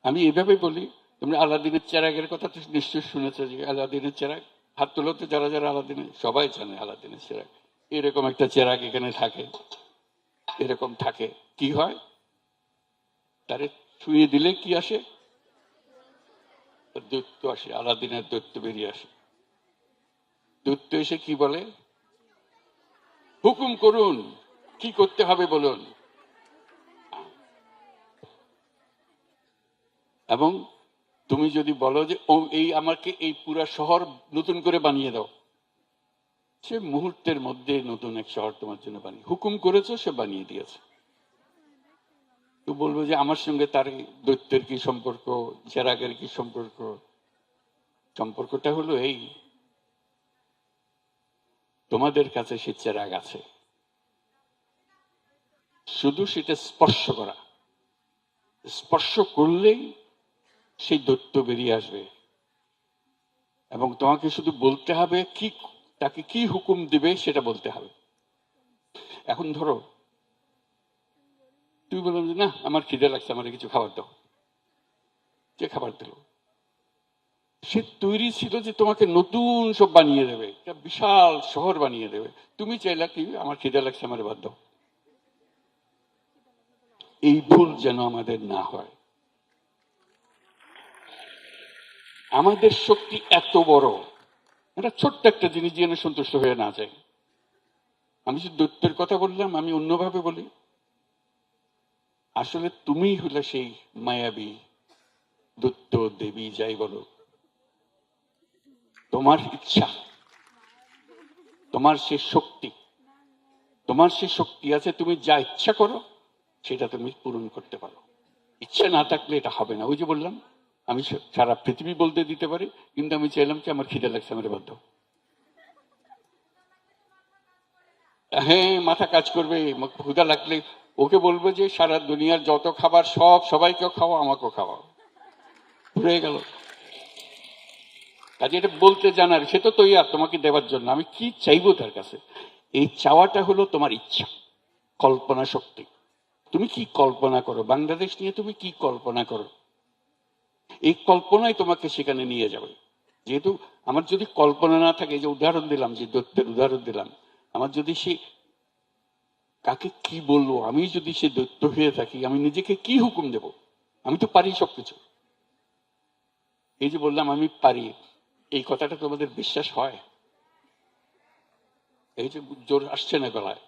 আমি এভাবে বলি, তোমরা আলাদিনের চেরাগের কথা তো নিশ্চয়ই শুনেছো, যে আলাদিনের চেরাগ, হাত তোলাতে যারা যারা আলাদিনের, সবাই জানে আলাদিনের চেরাগ। এরকম একটা চেরাগ এখানে থাকে, এরকম থাকে। কি হয়, তারে ছুঁয়ে দিলে কি আসে? দৈত্য আসে, আলাদিনের দৈত্য বেরিয়ে আসে। দৈত্য এসে কি বলে? হুকুম করুন, কি করতে হবে বলুন। এবং তুমি যদি বলো যে ও এই আমাকে এই পুরা শহর নতুন করে বানিয়ে দাও, সে মুহূর্তের মধ্যে নতুন এক শহর তোমার জন্য বানিয়ে, হুকুম করেছো, সে বানিয়ে দিয়েছে। তো বলবো যে আমার সঙ্গে তার দৈত্যের কি সম্পর্ক, চেরাগের কি সম্পর্ক? সম্পর্কটা হলো এই, তোমাদের কাছে সে চেরাগ আছে, শুধু সেটা স্পর্শ করা, স্পর্শ করলেই সেই দৈত্য বেরিয়ে আসবে। এবং তোমাকে শুধু বলতে হবে কি, তাকে কি হুকুম দিবে সেটা বলতে হবে। এখন ধরো তুই বললাম যে না আমার খিদে লাগছে, আমার কিছু খাবার দাও, যে খাবার দিল, সে তৈরি ছিল যে তোমাকে নতুন সব বানিয়ে দেবে, একটা বিশাল শহর বানিয়ে দেবে। তুমি চাইলা কি, আমার খিদে লাগছে, আমার বাদ দাও। এই ভুল যেন আমাদের না হয়। আমাদের শক্তি এত বড়, এটা ছোট্ট একটা জিনিস যেন সন্তুষ্ট হয়ে না যায়। আমি যে দৈত্যের কথা বললাম, আমি অন্যভাবে বলি, আসলে তুমি হলে সেই মায়াবী দৈত্য, দেবী, যাই বলো। তোমার ইচ্ছা, তোমার সে শক্তি, তোমার সে শক্তি আছে, তুমি যা ইচ্ছা করো সেটা তুমি পূরণ করতে পারো। ইচ্ছা না থাকলে এটা হবে না। ওই যে বললাম, আমি সারা পৃথিবী বলতে দিতে পারি, কিন্তু আমি চাইলাম কি আমার খিদে লাগছে, আমার বাধ্য। হ্যাঁ, মাথা কাজ করবে, ক্ষুধা লাগলে ওকে বলবো যে সারা দুনিয়ার যত খাবার সব সবাইকেও খাওয়া, আমাকেও খাওয়া, হয়ে গেল। কাজে এটা বলতে জানার, সে তো তৈরি তোমাকে দেওয়ার জন্য। আমি কি চাইবো তার কাছে? এই চাওয়াটা হলো তোমার ইচ্ছা, কল্পনা শক্তি। তুমি কি কল্পনা করো, বাংলাদেশ নিয়ে তুমি কি কল্পনা করো, এই কল্পনাই তোমাকে সেখানে নিয়ে যাবে। যেহেতু আমার যদি কল্পনা না থাকে, যে উদাহরণ দিলাম, যে দৈত্যের উদাহরণ দিলাম, আমার যদি সে কাকে কি বলবো, আমি যদি সে দৈত্য হয়ে থাকি, আমি নিজেকে কি হুকুম দেব? আমি তো পারি সবকিছু। এই যে বললাম আমি পারি, এই কথাটা তোমাদের বিশ্বাস হয়? এই যে জোর আসছে না গলায়,